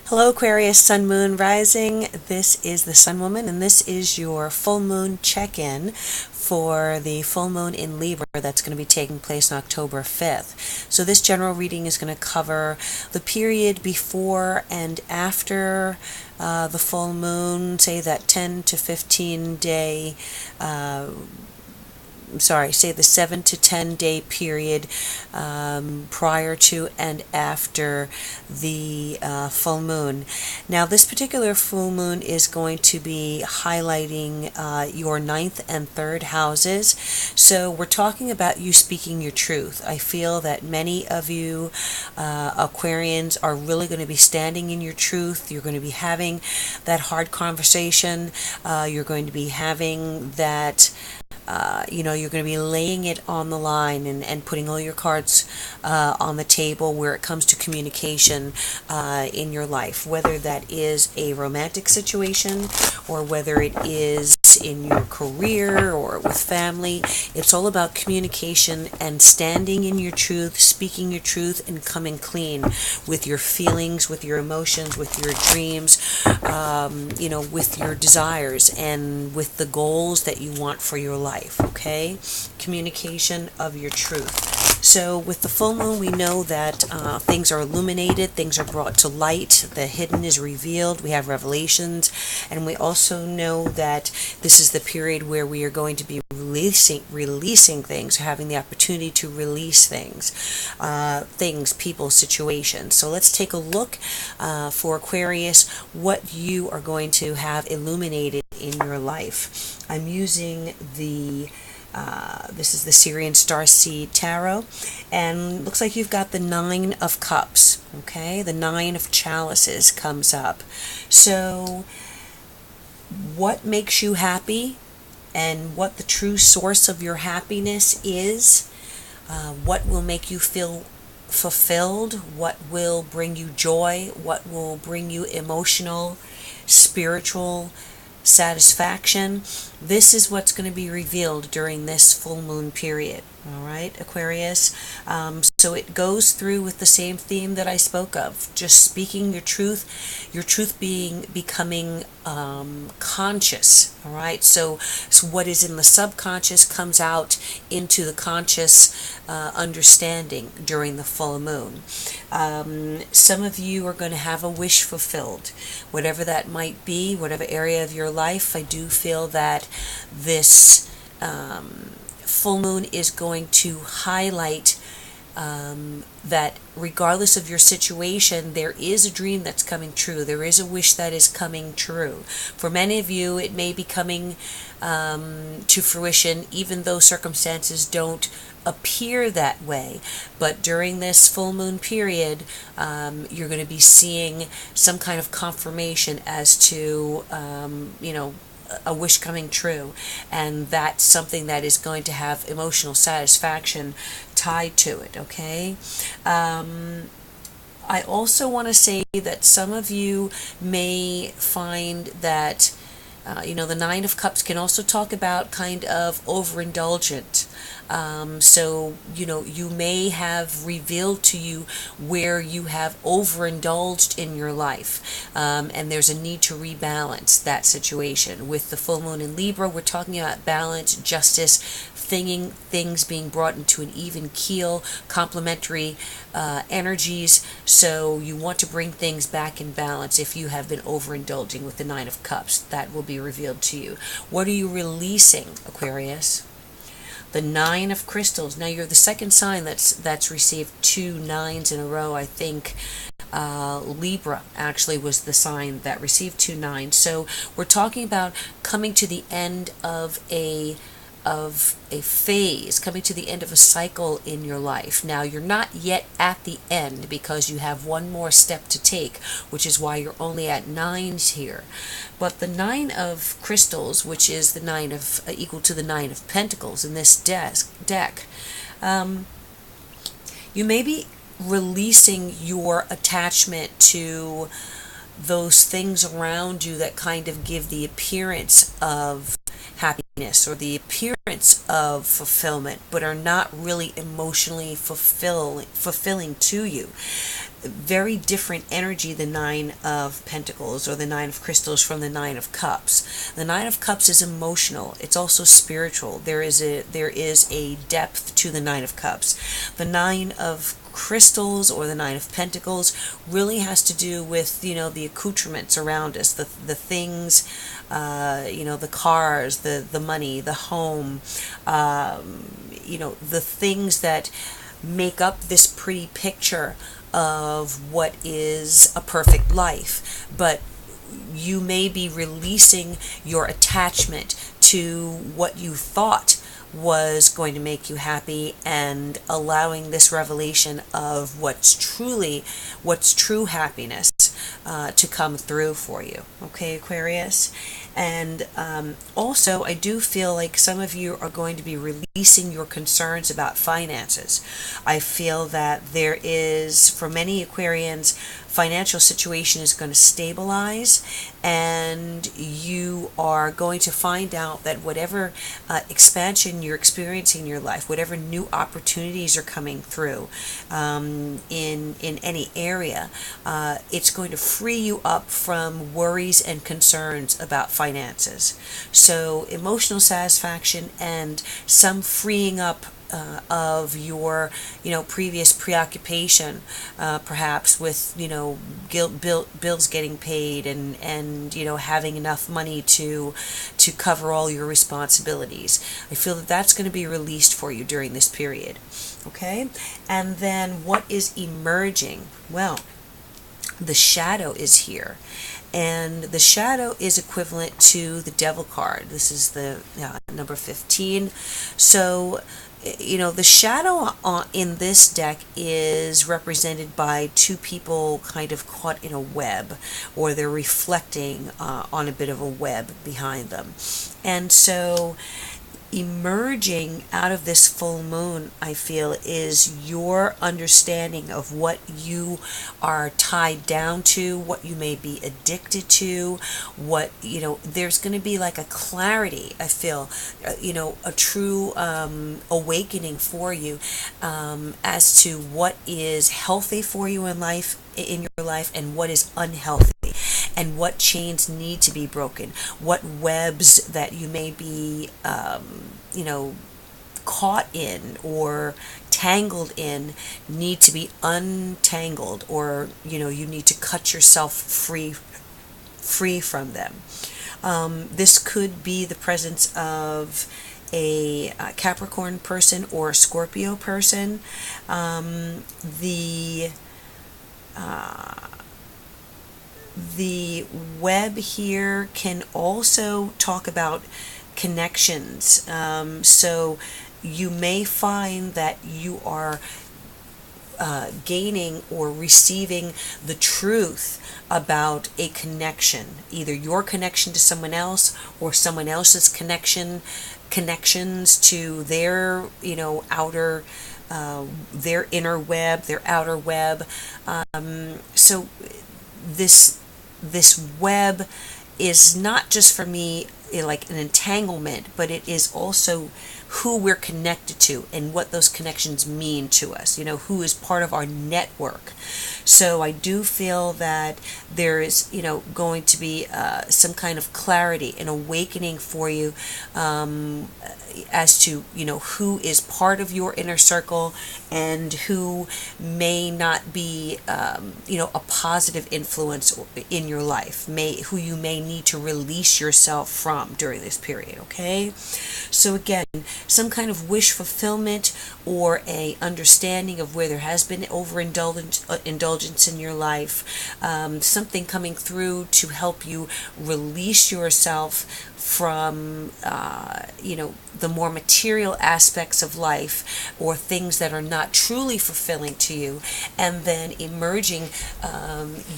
Hello Aquarius, Sun, Moon, Rising. This is the Sun Woman, and this is your full moon check-in for the full moon in Libra that's going to be taking place on October 5th. So this general reading is going to cover the period before and after the full moon, say that 10 to 15 day say the 7 to 10 day period prior to and after the full moon. Now, this particular full moon is going to be highlighting your ninth and third houses. So we're talking about you speaking your truth. I feel that many of you Aquarians are really going to be standing in your truth. You're going to be having that hard conversation. You're going to be having that you're going to be laying it on the line and putting all your cards on the table where it comes to communication in your life, whether that is a romantic situation or whether it is in your career or with family. It's all about communication and standing in your truth, speaking your truth, and coming clean with your feelings, with your emotions, with your dreams, with your desires, and with the goals that you want for your life, okay? Communication of your truth. So with the full moon, we know that things are illuminated, things are brought to light, the hidden is revealed, we have revelations, and we also know that this is the period where we are going to be releasing things, having the opportunity to release things, people, situations. So let's take a look for Aquarius, what you are going to have illuminated in your life. I'm using this is the Syrian Starseed Tarot, and looks like you've got the Nine of Cups, okay? The Nine of Chalices comes up. So what makes you happy and what the true source of your happiness is, what will make you feel fulfilled, what will bring you joy, what will bring you emotional, spiritual satisfaction. This is what's going to be revealed during this full moon period. All right, Aquarius. So it goes through with the same theme that I spoke of, just speaking your truth becoming conscious. All right, so what is in the subconscious comes out into the conscious understanding during the full moon. Some of you are going to have a wish fulfilled, whatever that might be, whatever area of your life. I do feel that this full moon is going to highlight that regardless of your situation, there is a dream that's coming true. There is a wish that is coming true. For many of you, it may be coming to fruition, even though circumstances don't appear that way. But during this full moon period, you're going to be seeing some kind of confirmation as to, a wish coming true, and that's something that is going to have emotional satisfaction tied to it, okay? I also want to say that some of you may find that the Nine of Cups can also talk about kind of overindulgent. So you may have revealed to you where you have overindulged in your life, and there's a need to rebalance that situation. With the full moon in Libra, we're talking about balance, justice, things being brought into an even keel, complementary energies. So you want to bring things back in balance. If you have been overindulging with the Nine of Cups, that will be revealed to you. What are you releasing, Aquarius? The Nine of Crystals. Now you're the second sign that's received 2 9s in a row. I think Libra actually was the sign that received 2 9s. So we're talking about coming to the end of a phase, coming to the end of a cycle in your life. Now, you're not yet at the end because you have one more step to take, which is why you're only at 9s here. But the Nine of Crystals, which is the nine of equal to the Nine of Pentacles in this deck, you may be releasing your attachment to those things around you that kind of give the appearance of happiness or the appearance of fulfillment, but are not really emotionally fulfilling to you. very different energy, the Nine of Pentacles or the Nine of Crystals from the Nine of Cups. The Nine of Cups is emotional. It's also spiritual. There is a depth to the Nine of Cups. The Nine of Crystals or the Nine of Pentacles really has to do with, the accoutrements around us, the things, the cars, the money, the home, the things that make up this pretty picture of what is a perfect life. But you may be releasing your attachment to what you thought was going to make you happy and allowing this revelation of what's true happiness to come through for you. Okay, Aquarius? And also, I do feel like some of you are going to be releasing your concerns about finances. I feel that there is, for many Aquarians, financial situation is going to stabilize, and you are going to find out that whatever expansion you're experiencing in your life, whatever new opportunities are coming through in any area, it's going to free you up from worries and concerns about finances. So emotional satisfaction and some freeing up of your previous preoccupation, perhaps with bills getting paid and having enough money to cover all your responsibilities. I feel that that's going to be released for you during this period. Okay? And then what is emerging? Well, the shadow is here. And the shadow is equivalent to the Devil card. This is the number 15. So the shadow in this deck is represented by two people kind of caught in a web, or they're reflecting on a bit of a web behind them. And so emerging out of this full moon, I feel, is your understanding of what you are tied down to, what you may be addicted to, what, there's going to be like a clarity, I feel, a true awakening for you as to what is healthy for you in your life and what is unhealthy, and what chains need to be broken, what webs that you may be, caught in or tangled in need to be untangled, or, you need to cut yourself free from them. This could be the presence of a Capricorn person or a Scorpio person. The web here can also talk about connections. So you may find that you are gaining or receiving the truth about a connection, either your connection to someone else or someone else's connections to their, outer, their inner web, their outer web. So this web is not just for me like an entanglement, but it is also who we're connected to and what those connections mean to us, who is part of our network. So I do feel that there is, going to be some kind of clarity and awakening for you as to, who is part of your inner circle and who may not be, a positive influence in your life, who you may need to release yourself from during this period, okay? So again, some kind of wish fulfillment or a understanding of where there has been overindulgence in your life, something coming through to help you release yourself from, the more material aspects of life or things that are not truly fulfilling to you, and then emerging,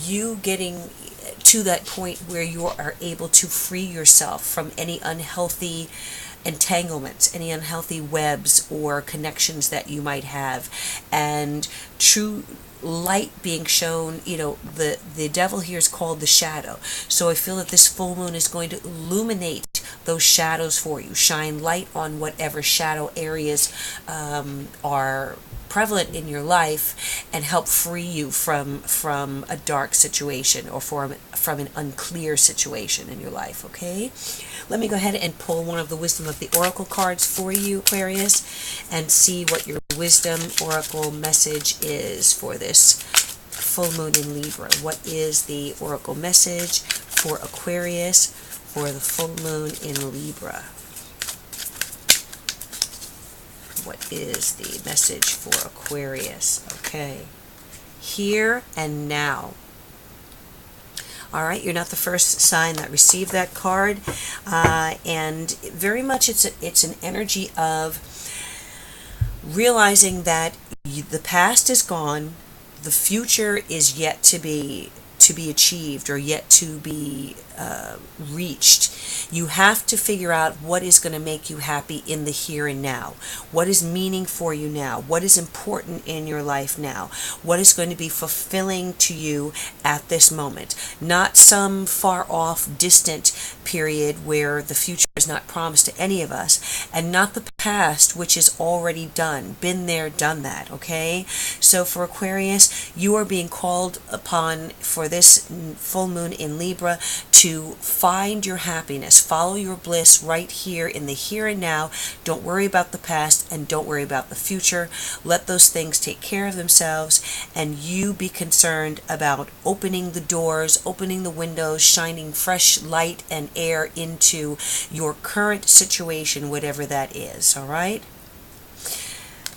you getting to that point where you are able to free yourself from any unhealthy entanglements, any unhealthy webs or connections that you might have, and true light being shown. The devil here is called the shadow. So I feel that this full moon is going to illuminate those shadows for you, shine light on whatever shadow areas are prevalent in your life and help free you from a dark situation or from an unclear situation in your life, okay? Let me go ahead and pull one of the Wisdom of the Oracle cards for you, Aquarius, and see what your Wisdom Oracle message is for this full moon in Libra. What is the Oracle message for Aquarius for the full moon in Libra? What is the message for Aquarius? Okay. Here and now. All right, you're not the first sign that received that card, and very much it's an energy of realizing that the past is gone, the future is yet to be achieved or yet to be reached. You have to figure out what is going to make you happy in the here and now. What is meaning for you now? What is important in your life now? What is going to be fulfilling to you at this moment? Not some far off, distant period where the future is not promised to any of us, and not the past, which is already done. Been there, done that, okay? So for Aquarius, you are being called upon for this full moon in Libra to find your happiness, follow your bliss right here in the here and now. Don't worry about the past and don't worry about the future. Let those things take care of themselves, and you be concerned about opening the doors, opening the windows, shining fresh light and air into your current situation, whatever that is, all right?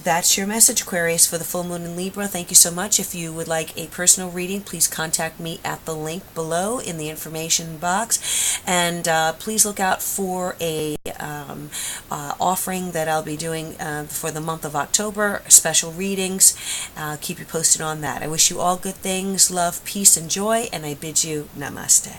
That's your message, Aquarius, for the full moon in Libra. Thank you so much. If you would like a personal reading, please contact me at the link below in the information box. And please look out for a offering that I'll be doing for the month of October, special readings. I'll keep you posted on that. I wish you all good things, love, peace, and joy, and I bid you namaste.